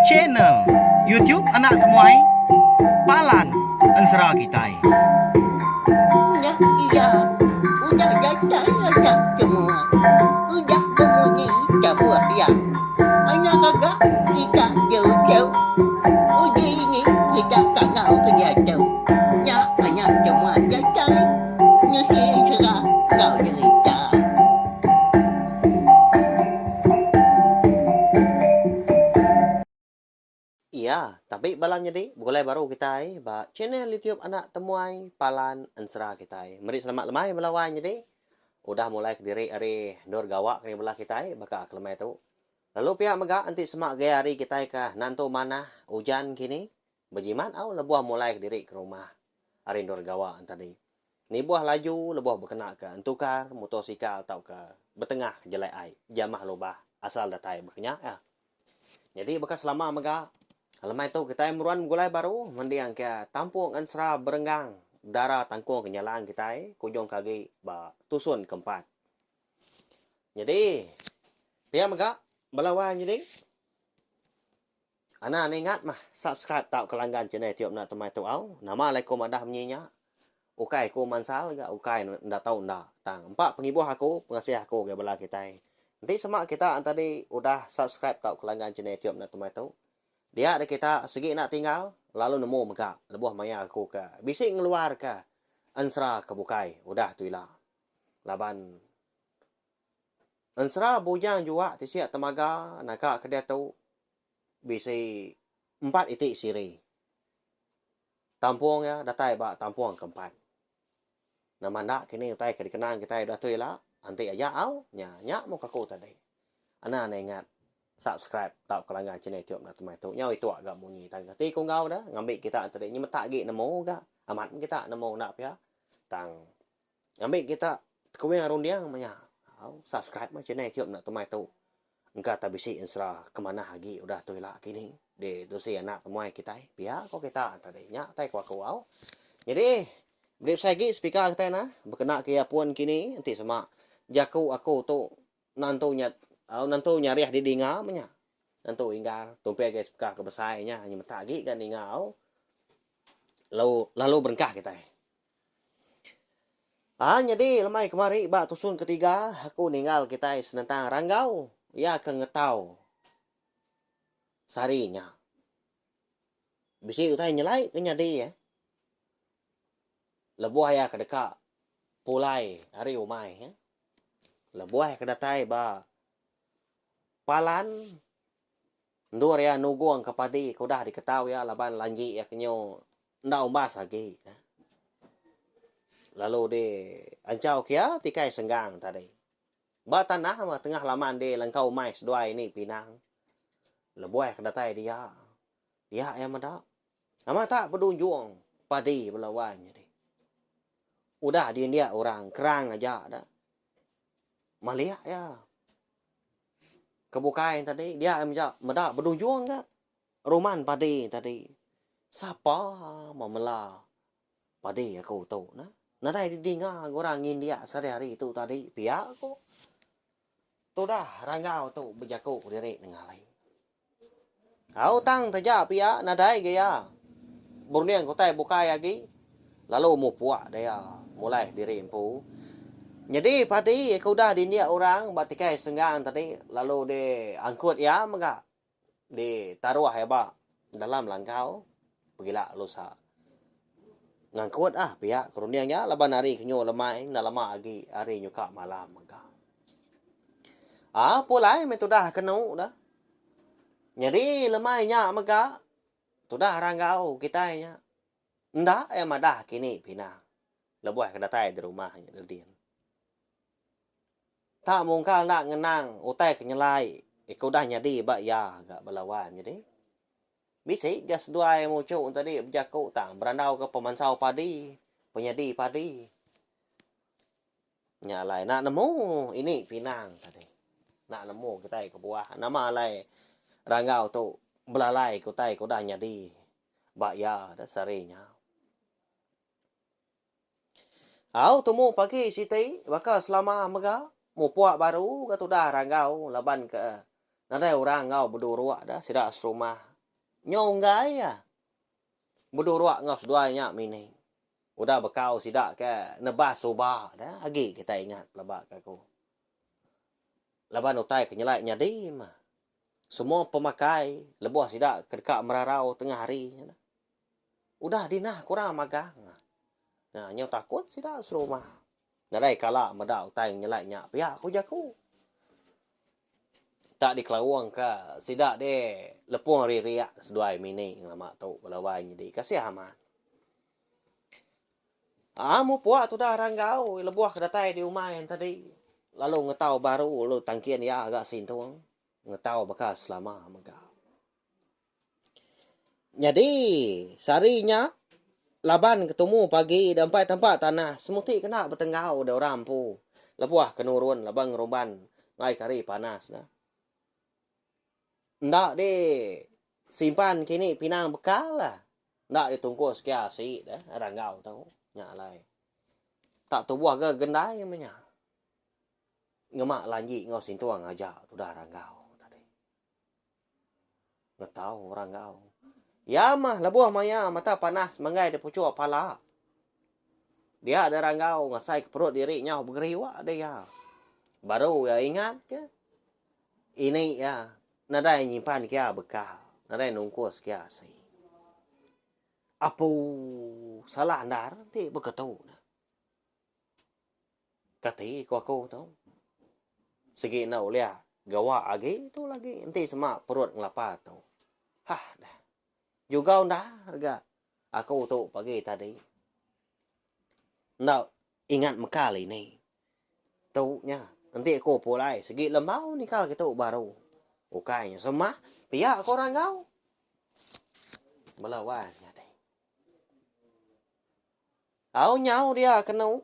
channel YouTube anak temuai Palan Ensera Kitai. Nah, iya, udah datang anak semua. Udah berbunyi sebuah yang anak kakak kita jauh-jauh. Uji ini kita tak tahu kerja jauh. Nah, anak semua datang. Nusi serah kau cerita. Iya, tapi balam jadi boleh baru kita ba channel YouTube anak temuai Palan Ensera kita. Mari selamat lemai melawan jadi. Udah mulai ke diri hari dor gawak kini belah kita baka kelemai tu. Lalu pihak mega anti semak gaya hari kita ka nanto mana hujan kini. Bejiman au lebuah mulai ke diri ke rumah. Hari dor gawak tadi. Ni buah laju lebuah berkena ke entukar motosikal atau ke betengah jelai ai. Jamah lobah asal datai berkenyak ya. Jadi bekas selama mega Alamai tu kita meruan gulai baru mendiang ke tampung Ensera berenggang darah tangkung kenyalaan kita kujong kagi ba tusun keempat. Jadi dia mega belawan jadi ana ingat mah subscribe tau kelanggan channel tiap nak temai tu au nama alaikum adah menyinya ukai ko mansal ga ukai ndak tahu ndak tang empat pengibuh aku pengasih aku ke bela kita nanti semak kita tadi udah subscribe tau kelanggan channel tiap nak temai tu dia ada kita segi nak tinggal lalu nemu mega lebuh maya aku ke bisik ngeluar ke Ensera ke bukai udah tu ilah laban Ensera bujang juga tisiak temaga naka ke dia tu bisik 4 itik siri tampung ya datai ba tampung keempat nama ndak kini utai ke dikenang kita udah tu ilah anti aja au nya mau kaku tadi ana ingat subscribe tau kelanggan channel tiap nak temai tu nyau itu agak bunyi tang ti ko ngau dah ngambil kita tadi nyi metak gi nemu ga amat kita nemu nak pia tang ngambil kita kowe arun dia manya subscribe mah channel tiap nak temai tu engka ta bisi Ensera kemana lagi udah tu lah kini de tu si anak temui kita pia ko kita tadi nya tai kwa ko au jadi beli lagi speaker kita na berkena ke pun kini nanti sama jaku aku tu nantunya nanto nyariah di dinga menya nanto inggar tumpe guys ka kebesainya hanya metagi kan dingau lalu berengkah kita jadi lemai kemari ba tusun ketiga aku ninggal kita senentang ranggau ya ke ngetau sarinya bisi utai nyelai kenya di lebuah ya kedeka pulai hari umai lebuah kedatai ba Palan ndur ya nuguang kapadi ko dah diketahui ya laban lanji ya kenyo ndau mas lagi lalu de ancau kia tikai senggang tadi ba tanah mah tengah laman de langkau mais dua ini pinang lebuai kedatai dia ya mada ama tak pedunjung padi belawan jadi udah dia orang kerang aja dah malia ya kebukai tadi dia meda berujung enggak roman padi tadi siapa memela padi aku tahu nah tadi dinga orang India sehari-hari itu tadi pihak aku tu dah ranggau tu berjaku diri dengan lain kau tang saja pihak nadai gaya burnian kau tai bukai lagi lalu mau puak dia mulai diri empu jadi padi aku dah di India orang batikai senggang tadi lalu de angkut ya mega di taruh heba dalam langkau pergilah lusa ngangkut pihak kerunianya laban hari kenyo lemai na lama lagi hari nyuka malam mega pulai me dah kenu dah jadi lemainya mega dah ranggau kita nya ndak madah kini pinang lebuh kedatai di rumahnya dia tak mungkal nak ngenang utai kenyelai ikut dah nyadi bak ya agak belawan jadi bisi gas dua muncul tadi berjaku tang berandau ke pemansau padi penyedi padi nyalai nak nemu ini pinang tadi nak nemu kita ke buah nama alai ranggau tu belalai kutai ko dah nyadi bak ya dah sarinya temu pagi siti bakal selama mega mau puak baru katu dah ranggau laban ke Nadai orang ngau berdua dah sidak serumah. Nyonggai ya. Berdua ngau seduanya mini. Udah bekau sidak ke nebas soba dah. Agi kita ingat lebak aku. Laban utai kenyelai nyadi mah. Semua pemakai lebuah sidak kedekat merarau tengah hari. Udah dinah kurang magang. Nah, nyau takut sidak serumah. Nadai kala medak utai nyelai nyak pihak aku jaku. Tak di kelawang ka sidak de lepung riak seduai mini lama tau belawai jadi kasih aman. Mu puak tu dah ranggau lebuah kedatai di rumah yang tadi. Lalu ngetau baru lu tangkian ya agak sintuang. Ngetau bekas selama megau. Jadi sarinya laban ketemu pagi tempat tanah semuti kena bertenggau dah orang pu. Lebuah kenurun labang roban ngai kari panas dah. Ndak di simpan kini pinang bekal lah. Ndak ditungkus kia si dah ranggau tahu nya lai. Tak tubuh ke gendai menya. Ngemak lanji ngau sintuang aja tu dah ranggau tadi. Ngetau ranggau. Ya mah lebuah maya mata panas mangai de pucuk pala. Dia ada ranggau ngasai ke perut dirinya bergeriwak dia. Baru ya ingat ke. Ini ya nadai nyimpan kia bekal. Nadai nungkus kia si. Apu salah ndar ti beketu. Kati ko aku tau. Segi nau lia gawa agi tu lagi enti semak perut ngelapa tau. Hah dah. Juga dah harga. Aku tu pagi tadi. Nau ingat mekal ini. Tu nya. Nanti aku pulai segi lembau ni kau kita baru. Ukainya semah pihak kau orang kau. Melawannya deh. Au nyau dia kena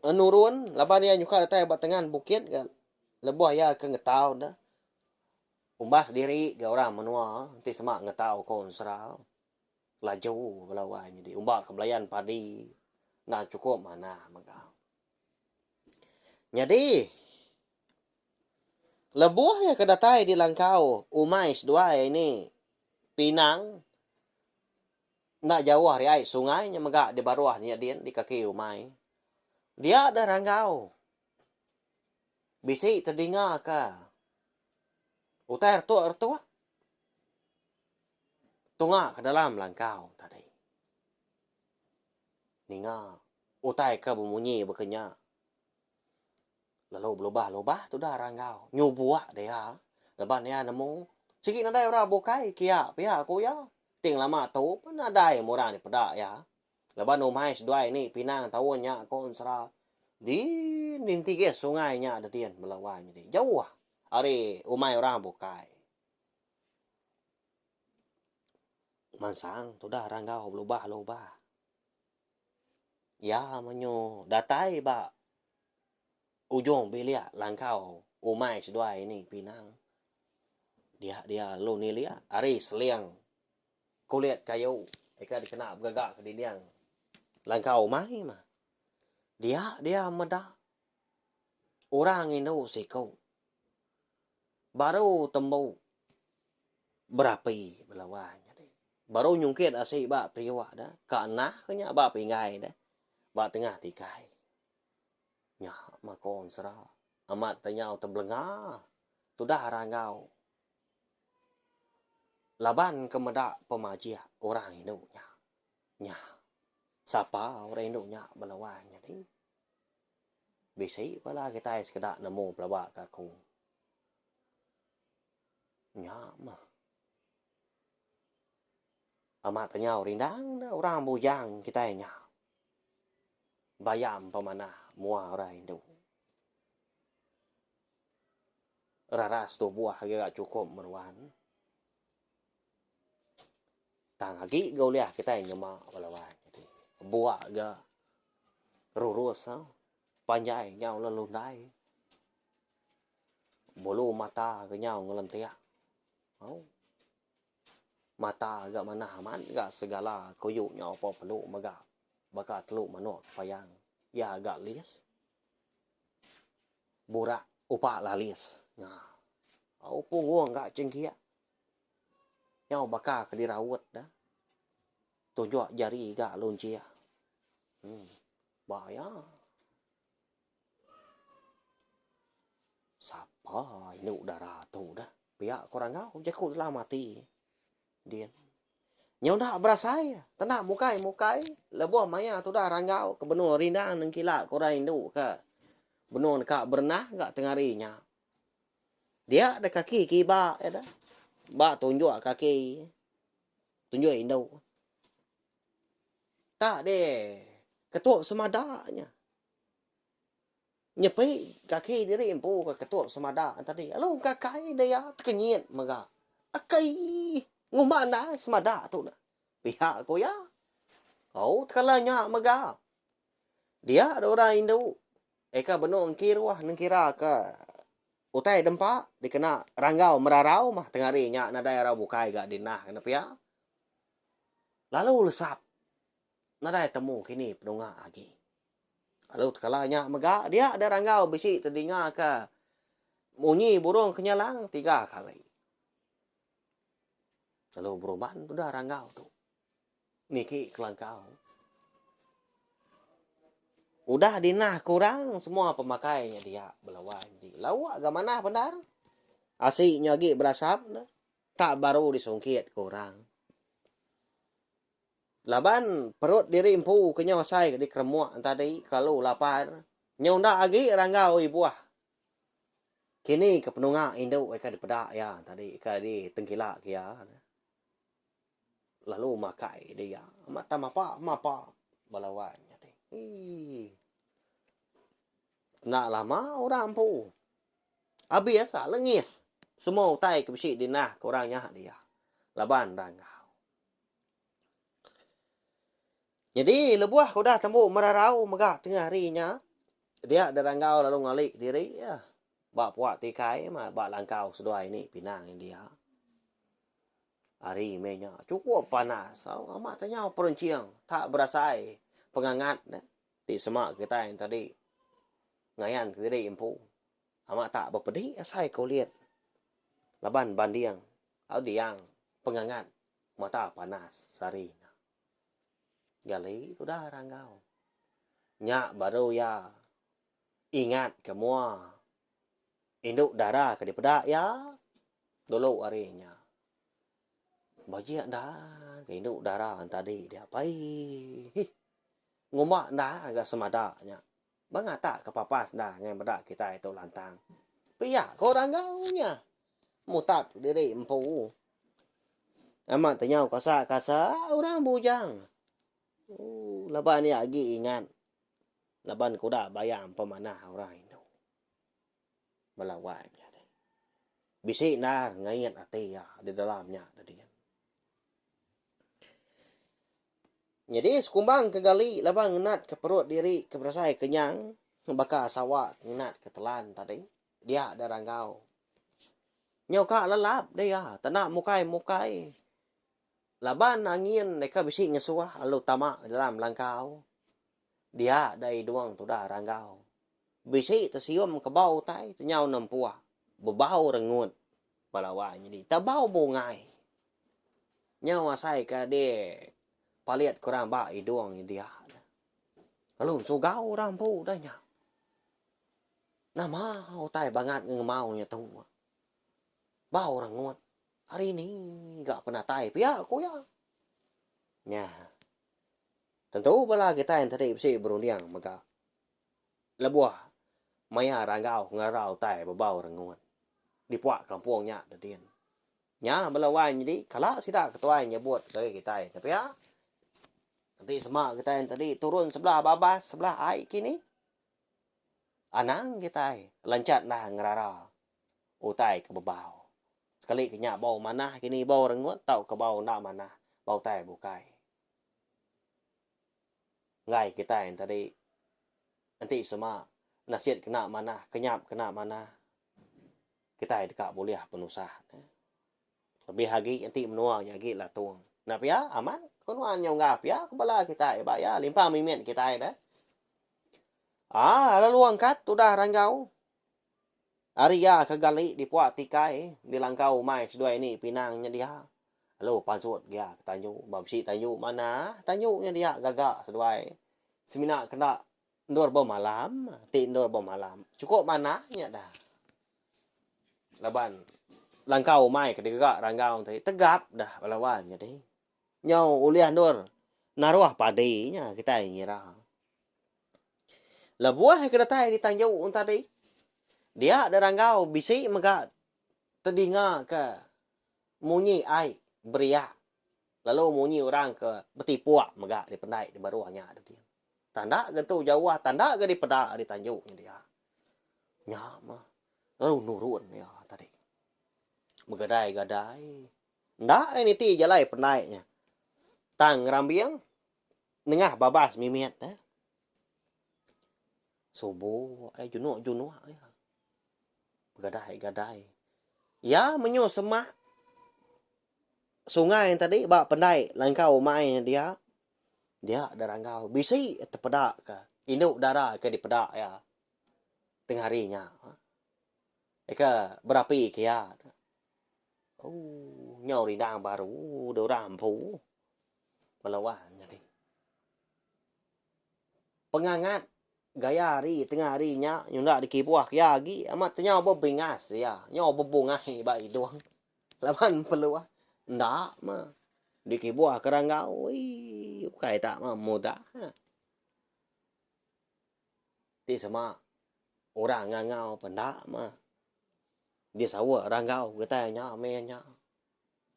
nurun laban dia nyuka datang batengan bukit kan. Lebuah ya ke ngetau dah. Umbas diri ke orang menua nanti semak ngetau kau serau. Laju melawannya deh. Umbak kebelayan padi. Nah cukup mana megau. Jadi lebuah ya kedatai di langkau umai sedua ini pinang nak jauh hari ai sungainya megak di baruahnya dia di kaki umai dia ada ranggau bisi terdengar ka utai ertua tunga ke dalam langkau tadi ninga utai ke bemunyi berkenyak. Lalu berubah-ubah tu dah ranggau. Nyubuak dia. Lepas dia nemu. Sikit nadai orang bukai. Kia pihak aku ya. Ting lama tu pun nadai orang ni pedak ya. Lepas numai sedua ini pinang tahunnya kon serah. Di ninti ke sungainya ada dia melawan jadi. Jauh lah. Hari umai orang bukai. Mansang tu dah ranggau berubah-ubah. Ya menyo datai ba. Ujung belia langkau umai sedua ini pinang. Dia lu ni lihat ari seliang kulit kayu eka dikena bergagak ke dinding langkau umai mah. Dia medak orang Indo seko. Baru tembau berapi belawanya deh. Baru nyungkit asih ba priwa dah. Kanah kenya ba pingai dah. Ba tengah tikai. Nya makon serah amat tanyau terbelengah tu dah ranggau laban kemedak pemajia orang Indonya nya siapa orang Indonya belawanya ni bisi pala kita sekedak nemu pelawak kaku nya mah amat tanyau rindang orang bujang kita nya bayam pemanah mua orang Indo. Raras tu buah agak cukup meruan. Tang lagi gauliah kita yang nyemak balawan. Jadi buah agak rurus, panjai nyau lelundai. Bolu mata ke nyau ngelentiak. Mata agak mana aman, agak segala kuyuk nyau apa perlu megak. Bakal teluk manok payang. Ya agak lias. Burak upak lalis. Nah. Au punguang gak cengkia. Nyau baka ke dirawat dah. Tunjuk jari gak loncia. Bahaya. Siapa ini udara tu dah. Pihak korang kau jakut lah mati. Dia. Nyau dah berasai. Tenang mukai. Lebuah maya tu dah rangau ke benua rindang neng kila korang indu ke. Benua kak bernah gak tengarinya. Dia ada kaki kiba ya dah. Ba tunjuk kaki. Tunjuk indu. Tak deh. Ketua semadanya. Nyepi kaki diri empu ke ketua semada tadi. Alu kakai dia terkenyit maga. Akai ngumana semada tu dah. Pihak ko ya. Kau tekalanya maga. Dia ada orang Indo. Eka benung kirwah neng kira ke utai dempa dikena ranggau merarau mah tengarinya na daerah bukai gak dinah kenapa ya. Lalu lesap. Nadai temu kini penunga lagi. Lalu tekalanya mega dia ada ranggau bisi terdengar ke bunyi burung kenyalang 3 kali. Lalu beruban tu dah ranggau tu. Niki kelangkau. Udah dinah kurang semua pemakainya dia belawan. Lawak ke mana benar? Asiknya lagi berasap dah. Tak baru disungkit kurang. Laban perut diri empu kenyawasai di keremuak tadi kalau lapar. Nyonda lagi ranggau ibuah. Kini ke penunga Indo eka di pedak ya tadi eka di tengkilak ya. Lalu makai dia. Mata mapa balawannya deh. Nak lama orang empu. Habis asa lengis. Semua utai ke besi dinah kurangnya dia. Laban ranggau. Jadi lebuah kuda tembuk merarau megak tengah harinya. Dia ada ranggau lalu ngalik diri ya. Bak puak tikai mah bak langkau sedua ini pinang dia. Hari menya cukup panas. Amat tanya perunciang tak berasai pengangat di semak kita yang tadi ngayan diri empu. Amat tak berpedih asai kau lihat. Laban bandiang au diang pengangat mata panas sari. Gali tu dah ranggau. Nyak baru ya. Ingat semua. Induk darah ke di pedak ya. Dulu harinya. Bajik dah. Ke induk darah tadi dia pai. Ngumak dah agak semadaknya. Bangga tak kepapas dah dengan bedak kita itu lantang. Piyak kau ranggaunya. Mutat diri empu. Amat tanya kasa orang bujang. Laban ni lagi ingat. Laban kuda bayang pemanah orang itu. Melawanya. Bisik nar ngayat hati ya di dalamnya tadi. Jadi sekumbang ke gali laban ngenat ke perut diri ke berasai kenyang. Bakal sawak ngenat ke telan tadi. Dia ada ranggau. Nyoka lelap dia. Tenak mukai. Laban angin mereka bisi ngesuah lalu tamak dalam langkau. Dia dari duang tu dah ranggau. Bisi tersium ke bau tai ternyau nempuah. Berbau rengut. Balawanya di. Tabau bungai. Nyawa saya ke dia. Paliat kurang bak duang dia. Lalu sugau rampu dah nya. Nama tai bangat ngemaunya tu. Bau rengut. Hari ini gak pernah tai pihak aku ya. Ya. Tentu bala kita yang tadi besi berundiang maka. Lebuah. Maya ranggau ngarau tai berbau rengun. Di puak kampungnya dadian. Ya belawan jadi kalau sidak ketuanya buat dari kita tapi ya. Nanti semak kita yang tadi turun sebelah babas sebelah air kini. Anang kita lancat nah ngarau. Utai ke bebau. Sekali kenyak bau mana kini bau rengut tau ke bau nak mana bau tai bukai. Ngai kita yang tadi nanti semua nasihat kena mana kenyap kena mana kita dekat boleh penusah. Lebih lagi nanti menua lagi lah tuang. Napa ya aman? Konuan yang ngap ya kepala kita ya limpah mimin kita dah. Lalu angkat tu dah ranggau. Arya kagali di puak tikai di langkau mai sedua ini pinangnya dia. Halo pansut dia tanyu babsi tanyu mana tanyunya dia gagak sedua. Semina kena ndor malam, ti ndor malam. Cukup mananya dah. Laban langkau mai ke digak ranggau tadi tegap dah balawannya deh. Nyau uliah ndor naruah padenya kita ngira. Labuah kena tai di tanju tadi. Dia ada ranggau bisi mega tedinga ke munyi ai beria. Lalu munyi orang ke beti puak mega di pendai di baruahnya ada dia. Tanda gitu jauh tanda ke di pedak di tanju dia. Nya mah. Lalu nurun ya tadi. Megadai-gadai. Ndak ini ti jalai pendainya. Tang rambiang nengah babas mimiat eh. Subuh junuk ya. Gadai. Ya menyo semak sungai yang tadi bak pendai langkau mai dia. Dia ada ranggau bisi terpedak ke. Induk darah ke dipedak ya. Tengah harinya. Eka berapi ke ya. Oh, nhau ridang baru đồ ram phú. Balawan jadi. Pengangat gaya hari tengah harinya nyunda di kibuah yagi amat nyau bebingas ya nyau bebungai bai doang lawan peluah ndak mah di kibuah kerangau kai tak mah mudah ti sama orang ngangau pendak mah dia sawa rangau kita nya menya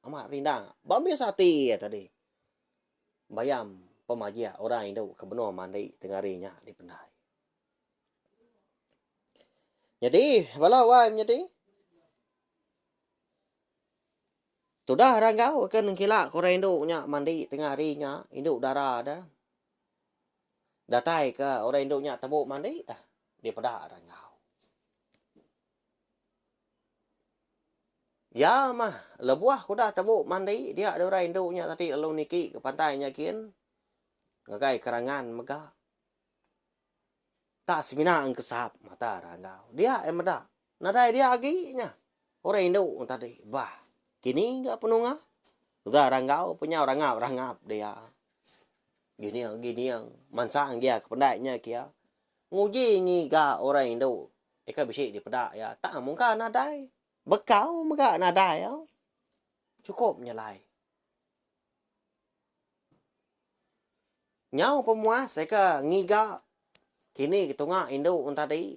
amat rindang bambi sati ya tadi bayam pemajia orang itu kebenar mandi tengah harinya di pendai. Jadi, walau jadi. Sudah ranggau kan kila korang induknya mandi tengah harinya, induk darah dah. Datai ke orang induknya tabuk mandi, dia pada ranggau. Ya mah, lebuah kuda tabuk mandi, dia ada orang induknya tadi lalu niki ke pantainya kian. Ngagai kerangan megah. Tak semina ang kesap mata ranggau. Dia emada. Nadai dia aginya. Orang Indo tadi. Bah. Kini enggak penunga. Udah ranggau punya rangap dia. Gini yang mansang dia ke pendaknya kia. Nguji ni ga orang Indo. Eka bisik di pedak ya. Tak mungkin nadai. Bekau mega nadai ya. Cukup nyalai. Nyau pemuas eka ngiga. Kini kita ngak Indo tadi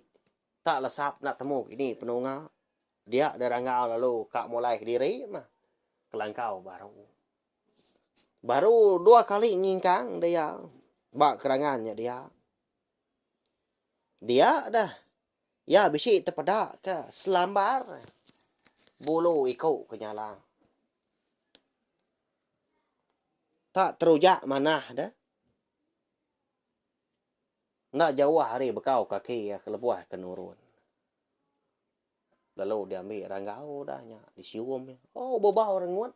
tak lesap nak temu ini penunga. Dia ada ranggau lalu kak mulai ke diri mah. Kelangkau baru. Baru 2 kali ngingkang dia. Bak kerangannya dia. Dia dah. Ya bisi terpedak ke selambar. Bulu ikut ke nyalang. Tak terujak manah dah. Nak jauh hari bekau kaki ya kelebuah kenurun. Lalu dia ambil ranggau dahnya disium. Oh bau rengut.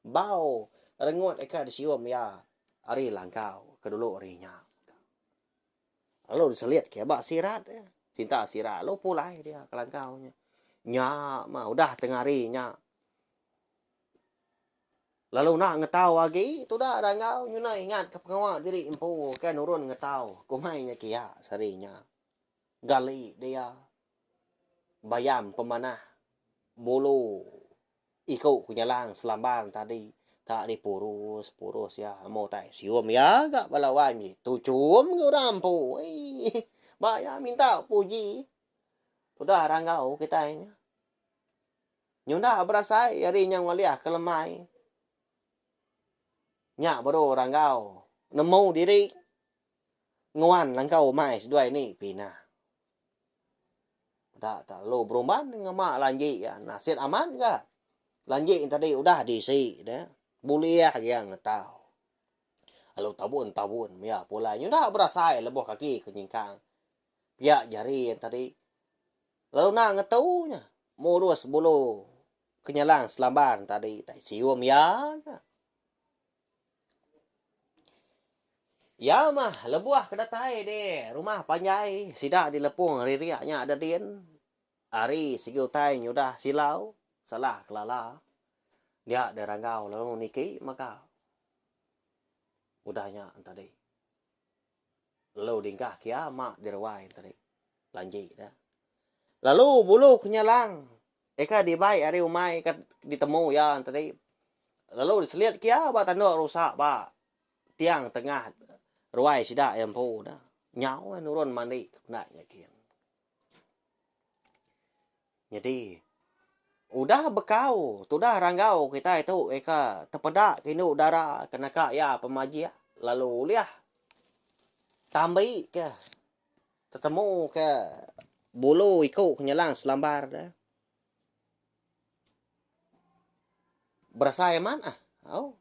Bau rengut eka disium ya. Hari langkau kedulu harinya. Lalu diselihat ke bak sirat ya. Cinta sirat lalu pulai dia ke langkaunya. Nya mah udah tengah harinya. Lalu nak ngetau lagi, tu dah ranggau nyuna ingat ke pengawal diri empu kan urun ngetau. Kumainya kia sarinya. Gali dia. Bayam pemanah. Bulu. Ikut kunyalang selambar tadi. Tak dipurus ya. Mau tak sium ya gak balawan ni. Tu cum ke orang empu. Bayam minta puji. Tu dah ranggau kita ini. Nyunda berasai hari yang waliah kelemai. Nya baru ranggau. Nemu diri. Nguan langkau mai sedua ini pina. Tak lo beruman dengan mak lanjik ya. Nasir aman ke? Lanjik tadi udah diisi dah. Buliah yang tahu. Lalu tabun. Ya pula. Nyunda berasai lebuh kaki ke nyingkang. Pihak jari yang tadi. Lalu nak ngetaunya. Murus bulu. Kenyalang selambar tadi. Tak sium ya ke? Ya mah, lebuah kedatai deh. Rumah panjai. Sidak di lepung ririaknya ada dien. Ari sigiu tay nyudah silau, salah kelala. Dia dari rangau lalu niki maka udahnya tadi. Lalu dingkah kiamat dirwai tadi. Lanji dah. Lalu bulu kenyalang. Eka dibai ari umai kat ditemu ya tadi. Lalu diselihat kia ba tanduk rusak ba tiang tengah ruai sida empu dah. Nyau nurun mandi naknya kian. Jadi udah bekau, tudah ranggau kita itu eka terpedak kini udara kena kak ya pemaji ya. Lalu liah tambai ke ketemu ke bulu ikut kenyalang selambar dah. Berasa eman ah. Oh.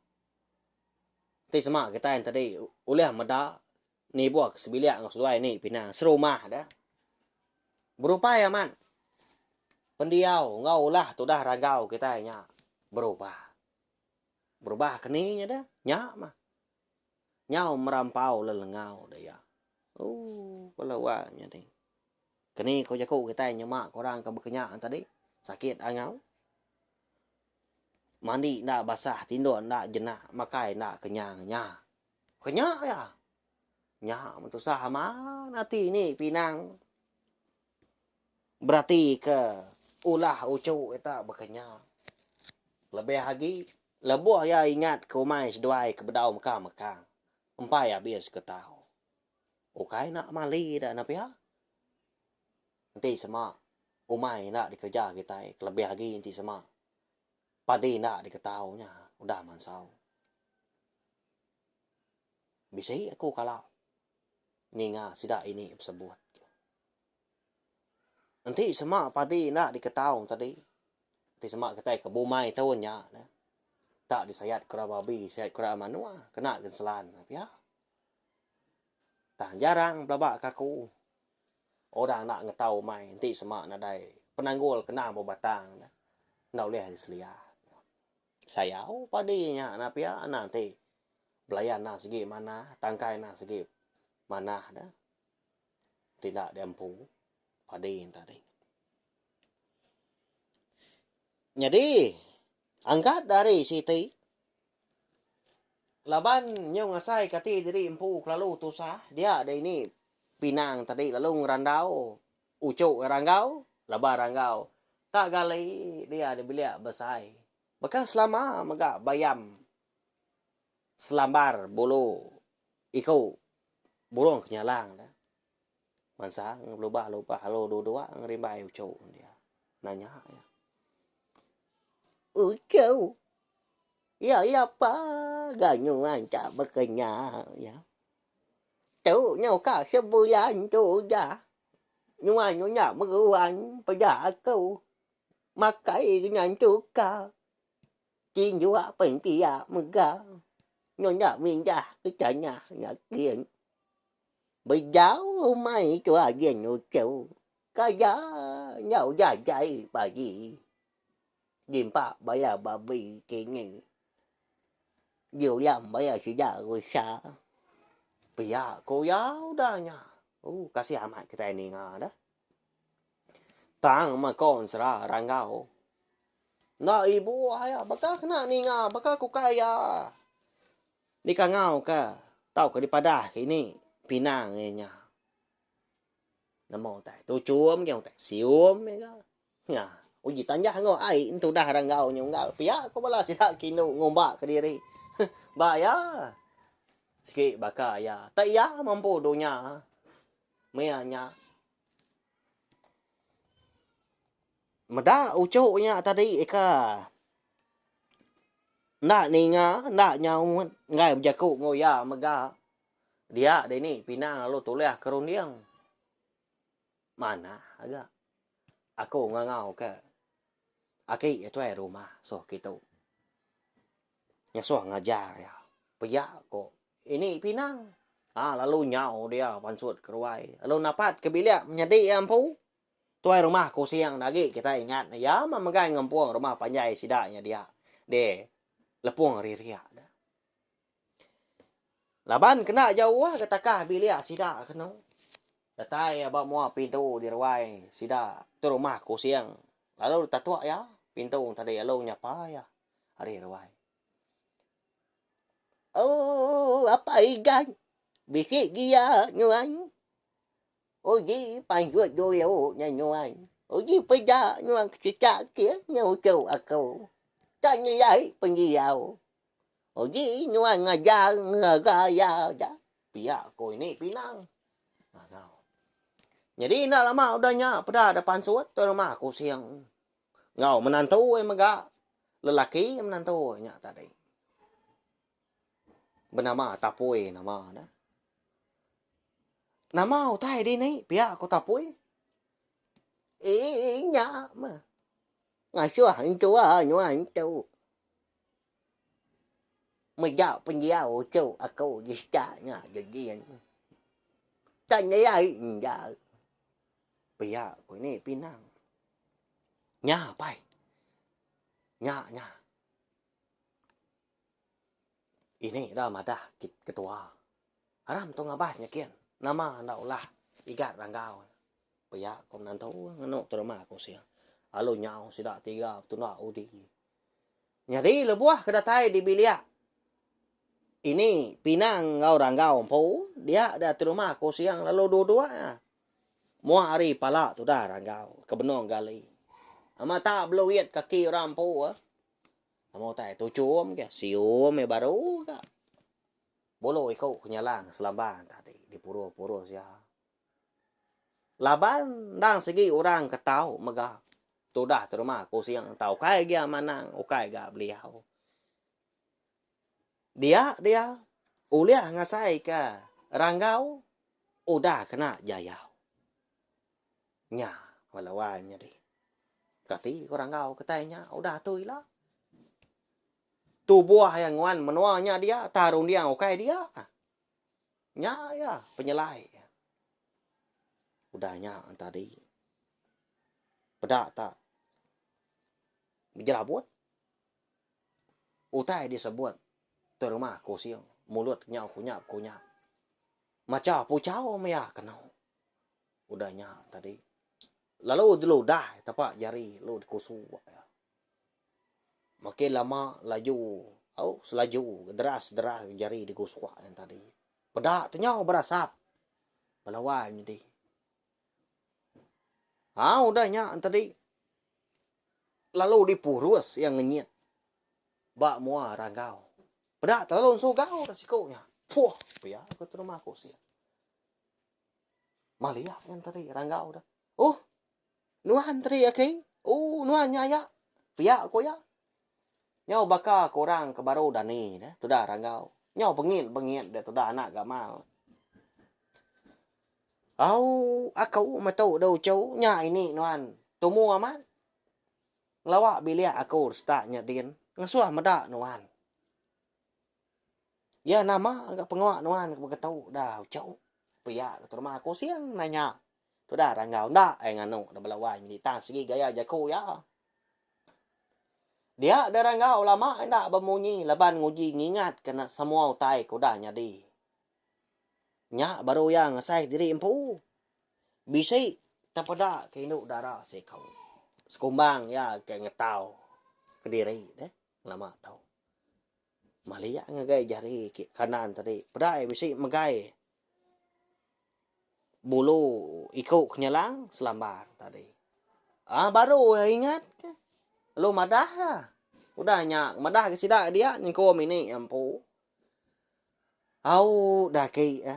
Ti semak kita yang tadi uliah meda ni buak sebiliak ngasuai ni pinang serumah dah. Berupaya man. Pendiau ngau lah tu dah ragau kita nya berubah. Berubah keninya dah nya mah. Nyau merampau lelengau dah ya. Pelawanya ni. Keni kau jaku kita nya mak korang ke berkenyak tadi sakit angau. Mandi nak basah tindur nak jenak makai nak kenyangnya. Kenyak ya. Nya mentu sah mana ti ni pinang. Berarti ke ulah ucu kita berkenyak. Lebih lagi, lebuh ya ingat ke umai seduai ke bedau mekang-mekang. Empai habis ke tahu. Okai nak mali dah nak ya. Nanti sama umai nak dikerja kita. Lebih lagi nanti sama. Padi nak diketahunya. Udah mansau. Bisa aku kalau. Ninga sidak ini sebut. Nanti sama padi nak diketahui tadi. Nanti sama kita ke bumai tahunnya. Tak disayat kera babi, sayat kera manua. Kena genselan. Ya. Tak jarang belabak kaku. Orang nak ngetahu mai. Nanti sama nadai. Penanggul kena mau batang. Nak boleh diselia. Saya padinya. Napa ya nanti. Belayan nak segi mana. Tangkai nak segi mana. Dah. Tidak dempu. Padi tadi. Jadi, angkat dari siti. Laban nyong asai kati diri empu lalu tusah. Dia ada ini pinang tadi lalu ngerandau. Ucuk ngerangau. Laban rangau. Tak gali dia ada bilik besai. Maka selama megak bayam. Selambar bulu. Iku. Bulung kenyalang dah. Mansa lupa halo dua ngerimbai ucau dia nanya ya. Ucau ya apa ganyungan tak berkenyang ya. Tu nyau ka sebulan tu dah nyonya meruan pada aku makai dengan tuka tinjua pentia mega nyonya mindah kecanya yakin. Bây giờ mày cho ghen nhô châu. Cái giá nhau dài dài bà gì. Dìm bà là bà bị kì nhìn. Dù làm bà là sự giả rồi xa. Bây giờ cô giáo đó nha. Kasih amat kita ini ngah dah. Tang mà con sera rangau. Na ibu ayah bakal kena ni ngah. Bakal ku kaya. Di kangau ka. Tahu ke di padah ke ini. Pinang nya. Namo tai tu chuom yang tai siom ya. Ya, uji tanya ngo ai itu dah rangau nyong ngau. Pia ko bala sida kinu ngomba ke diri. Ba ya. Sikit baka ya. Tak ya mampu donya. Meanya. Meda ucuknya tadi eka. Nak ninga, nak nyau ngai berjaku ngoya mega. Dia ada ini pinang lalu tulis keruniang. Mana agak. Aku ngangau ke. Aki itu rumah. So gitu. Yang so ngajar ya. Peyak kok. Ini pinang. Lalu nyau dia pansut keruai. Lalu napat ke bilik menjadi ampu. Tuai rumah ku siang lagi kita ingat. Ya memegang ngempuang rumah panjai sidaknya dia. De lepuang riria. Laban kena jauh lah ketakah bilik sidak kena. Datai abang mua pintu di rawai sida tu rumah ko siang. Lalu tatua ya pintu tadi lalu nyapa ya. Hari rawai. Oh, apa ikan? Bikit dia nyuan. Oji panjut doyo nyuan. Oji peda nyuan kecak kia nyau aku. Tanya yai pengiau. Oji nyuan ngajar ngagaya dah. Pihak ko ini pinang. Jadi nak lama udahnya pada depan suat tu rumah ko siang. Ngau menantu maga lelaki menantu nya tadi. Bernama Tapui nama dah. Nama utai di ni pihak ko Tapui. Nya mà. Ngài xưa hẳn chúa nhuan châu. Mày dạo pengiau châu aku jisanya jadian. Tanya yai ya. Pihak ko ini pinang. Nya pai. Nya. Ini dah madah ketua. Haram tu ngabahnya kian. Nama nak ulah igat ranggau. Pihak ko menantu ngano tu rumah ko siang. Alo nyau sida tiga tu nak udi. Nyari lebuah kedatai di bilia. Ini pinang ngau ranggau empu. Dia dah tu rumah ko siang lalu dua-dua. Mua hari pala tu dah ranggau. Kebenong gali. Ama tak beluit kaki orang empu. Ama tak tu cium ke. Sium baru ke. Bolo ikut kenyalang selamban tadi. Di pura-pura siapa. Laban dang segi orang ketau megah. Tu dah tu rumah ko siang tau kai dia manang. Ukai ga beliau. Dia. Uliah ngasai ke ranggau. Udah kena jayau. Nya. Walawannya di. Kati ko ranggau katanya. Udah tu ilah. Tu buah yang nguan menuanya dia. Tarung dia ukai dia. Nya ya. Penyelai. Udahnya tadi. Pedak tak. Berjelabut. Utai disebut. Tu rumah ko siang. Mulut nyau kunyap. Macam pucau maya kenau. Udahnya tadi. Lalu dulu dah. Tapak jari. Lalu dikusu. Makin lama laju. Selaju. Deras jari dikusu. Yang tadi. Pedak ternyau berasap. Pelawan jadi. Udahnya tadi. Lalu dipurus yang ngenyit. Bak mua ranggau. Pedak terlalu sugau resikonya. Puh. Ya, aku tu rumah aku siap. Maliak yang tadi ranggau dah. Nuan tadi ya keng. Nuan ya. Pihak aku ya. Nyau baka korang ke baru dani dah. Tu dah ranggau. Nyau bengit dah tu dah anak gak mau. Aku matau dau cau nya ini nuan. Tumu aman. Lawak bilia aku startnya din. Ngasuah medak nuan. Ya nama agak pengawak nuan ketau dah cau. Pihak tu rumah aku siang nanya. Tu dah ranggau dah nganu dah belawan di tang segi gaya jaku ya. Dia dah ranggau lama ndak bemunyi laban nguji ngingat kena semua utai ko dah nyadi. Nya baru yang ngasai diri empu. Bisi tapada ke induk darah sekau. Sekumbang ya ke ngetau ke diri deh lama tau. Malia ngagai jari kanan tadi. Pedai bisi megai. Bulu ikut kenyalang selambar tadi. Baru ingat ke. Lu madah lah. Udahnya madah ke sidak dia ni ko mini empu. Dah ke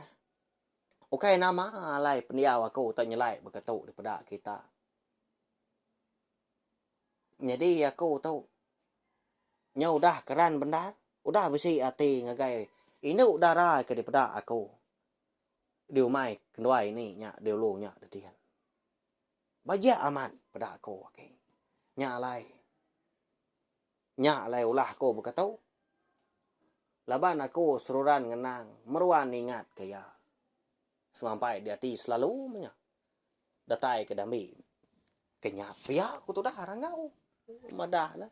Okay nama lai pendiau aku tak nyelai berketuk daripada kita. Jadi aku tahu. Nya udah keran benar. Udah besi hati ngagai. Ini udah rai ke daripada aku. Điều mai kedua ini nya dulu nya dadian. Baja aman pada aku okay. Nya lai ulah aku berketuk. Laban aku seruran ngenang. Meruan ingat kaya. Sampai di hati selalu punya. Datai ke dambi. Kenyap. Ya, aku tu dah ranggau. Madah lah.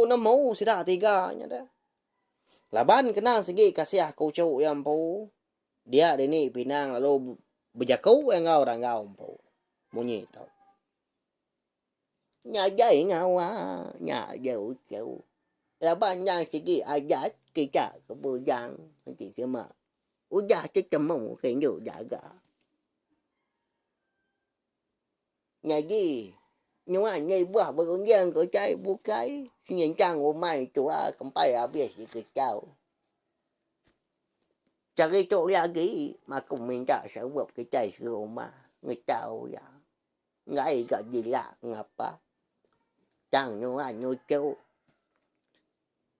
Nemu sida tiganya dah. Laban kenang segi kasih aku cuk yang pu. Dia ni pinang lalu Berjaku engau rangau empu. Munyi tau. Nhà dây ngào nhà dầu dầu. Là ban nhà sigi aja kita kebujan. Kita mah. Udah ketemu kenyu jaga. Ngaji. Nhưng mà nhây bữa bà con dân của trái bố cái. Nhìn trang của mày chú không phải biết gì cái cháu. Chả cái chỗ ra cái mà cùng mình trả sở vật cái trái rượu mà. Người cháu vậy. Ngay cả gì lạ ngập á. Chẳng như anh như châu.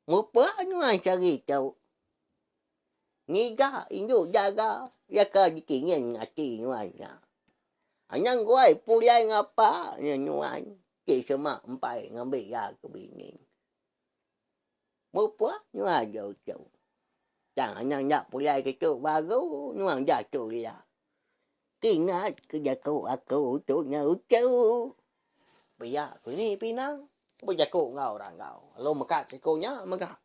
Một bữa như anh sẽ ghi châu. Nghĩ ra, inyo jaga. Ya ka di kingen ngati như anh ya. Anh yang quay pulai ngapa như anh. Chỉ sama empai ngambil ya kebingin. Một bữa như anh dâu châu. Chẳng anh yang nhập pulai cái chỗ ba gấu. Như anh giả chỗ ya. Kinh á, cứ giả câu chỗ nhau châu. Bây giờ cứ ni pinang. Bây giờ cô ngau rangau. Lo makat si cô nya makat.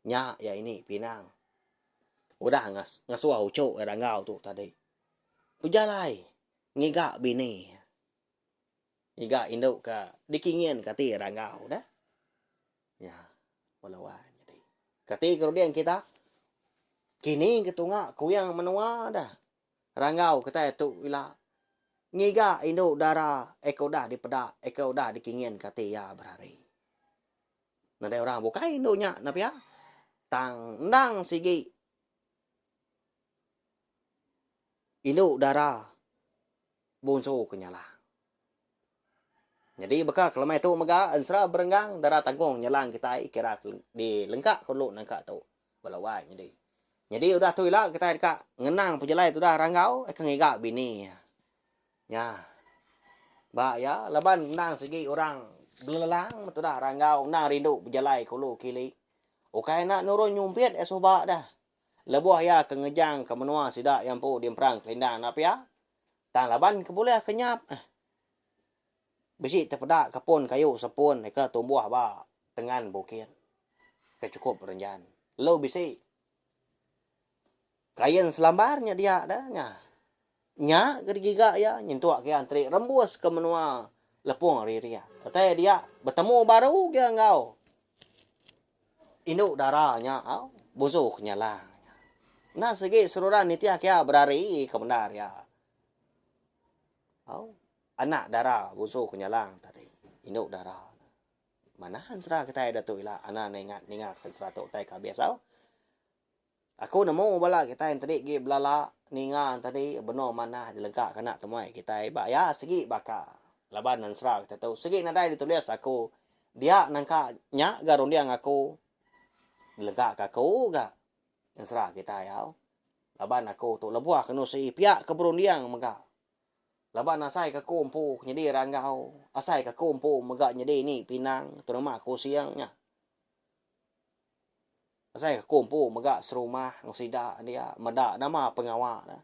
Nya ya ini pinang. Udah ngasuah ucuk rangau tu tadi. Pujalai. Ngiga bini. Ngiga induk ka dikingin kati rangau dah. Ya, walawan jadi. Kati kemudian kita kini ketunga kuyang menua dah. Rangau kita itu ila ngiga induk darah eko dah dipedak eko dah dikingin kati ya berhari. Nada orang bukai induknya napa ya? Tang ndang sigi induk darah bonso kenyala. Jadi bekal kalau mai tu mega ansra berenggang darah tanggung nyalang kita kira di lengkak kalau nangka tu. Balawai jadi. Jadi udah tu lah kita dekat ngenang pejelai tu dah rangau kengiga bini. Ya. Ba ya laban nang segi orang belelang tu dah rangau nang rindu pejelai kalau kili. Okai nak nurun nyumpit esoba dah. Lebuah ya kengejang ke menua sidak yang pu diemprang kelindang apa ya? Tang laban ke boleh kenyap. Besi terpedak kapun kayu sepun ke tumbuh ba tengan bukit. Ke cukup renjan. Lo bisi. Kayan selambarnya dia dah nya. Nya gergiga ya nyentuak ke antri rembus ke menua lepung riria. Tapi dia bertemu baru ke engkau. Induk darahnya au busuk nyala. Nah segi seruran nitia kia berari ke benar ya. Au anak darah busuk nyalang tadi. Induk darah. Manahan serah kita ada tu ilah anak ningat serah tu tai ka biasa. Aku nemu bala kita yang tadi gi belala ningan tadi benar mana dilengkak kena temui kita ba ya segi baka laban nan serah kita tahu segi nadai ditulis aku dia nangka nya garun dia ngaku dilengkak aku ga yang serah kita ya. Laban aku tu lebuah kena si pihak keberundiang mega. Laban asai ka kumpu nyedi rangau, asai ka kumpu mega nyedi ni pinang tu nama aku siangnya. Asai ka kumpu mega serumah ngusida dia meda nama pengawal dah.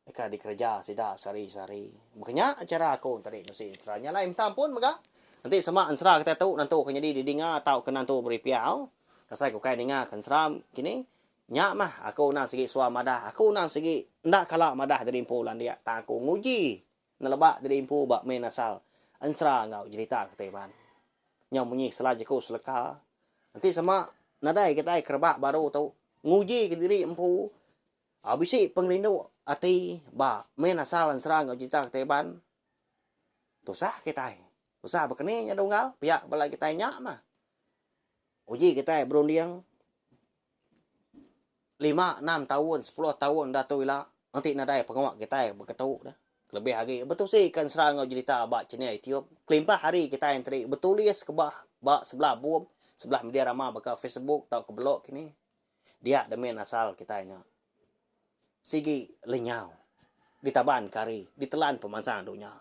Eka dikerja sida sari-sari. Makanya acara aku tadi mesti seranya lain tampun mega. Nanti sama ansra kita tahu nantu ka nyedi didinga tau ke nantu beri piau. Asai ku kai dinga kan seram kini nya mah aku nang segi suam madah aku nang segi ndak kala madah dari impulan dia tak aku nguji nalaba dari impu bak main asal ansra ngau cerita keteban nya munyi selaja ku seleka nanti sama nadai kita kerbak baru tau nguji ke diri impu abisi pengrindu ati ba main asal ansra ngau cerita keteban tu sah kita tu sah bekene nya donggal pihak bala kita nya mah uji kita berunding 5, 6 tahun, 10 tahun dah tu lah. Nanti nadai pengawak kita berketuk dah. Lebih lagi. Betul sih kan serang ngau cerita bak Cina Etiop. Kelimpah hari kita yang tadi betulis ke bak sebelah buam, sebelah media ramah baka Facebook tau ke blog kini. Dia demen asal kita nya. Sigi lenyau. Ditaban kari, ditelan pemansang dunia.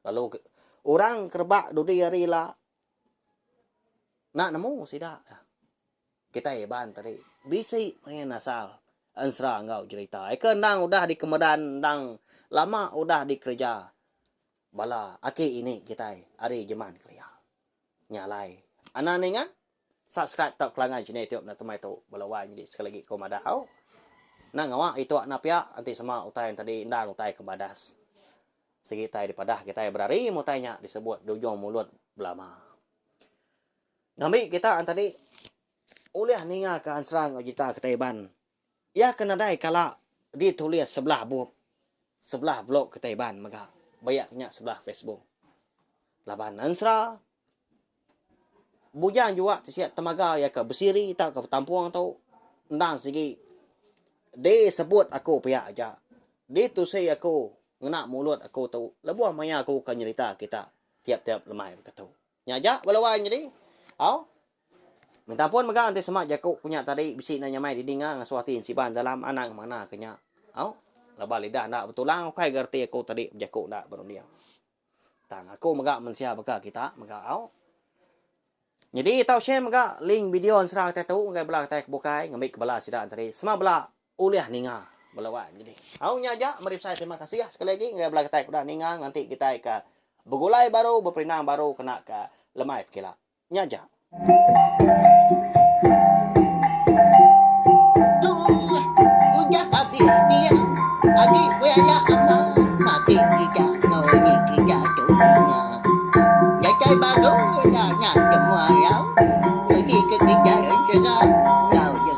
Lalu orang kerbak dudi hari lah. Nak nemu sidak. Kita heban tadi. Bisi main asal ansra ngau cerita. Eka nang udah di kemudan nang lama udah di kerja. Bala aki ini kita hari jeman kerja. Nyalai. Anak ningan subscribe tak kelangan channel YouTube nak temai tu bala wan jadi sekali lagi kau madau. Nang awak itu napia anti sama utai tadi ndang utai ke badas. Segi tai di padah kita berari mutainya disebut dujung mulut belama. Ngami kita tadi uliah ninga ke ansrang ojita ke Taiban. Ya kena dai kala ditulis sebelah blog ke Taiban maka bayaknya sebelah Facebook. Laban ansra bujang juga siap temaga ya ke besiri tak ke tampuang tau ndang segi dia sebut aku pihak aja. Dia tu saya aku ngena mulut aku tahu. Lebuah maya aku kan cerita kita tiap-tiap lemai kata. Nyaja balawan jadi. Au. Minta pun mega anti semak jaku punya tadi bisi nanya mai didinga ngasuatin si ban dalam anak mana kenya. Au. Laba lidah ndak betul lang kai gerti aku tadi jaku ndak baru dia. Tang aku mega mensia beka kita mega au. Jadi tahu share mega link video serang tatu ngai belah tak bukai ngambil kebala sida tadi. Semua belah uliah ninga belawan jadi au nyaja mari saya terima kasih ya sekali lagi ngai belah kita udah ninga nanti kita ke begulai baru berperinang baru kena ke lemai kila nyaja Udah habis dia. Adik wala ama mati kita mau ni kita tulinya. Jadi baru ya nak semua ya. Jadi ketika yang sekarang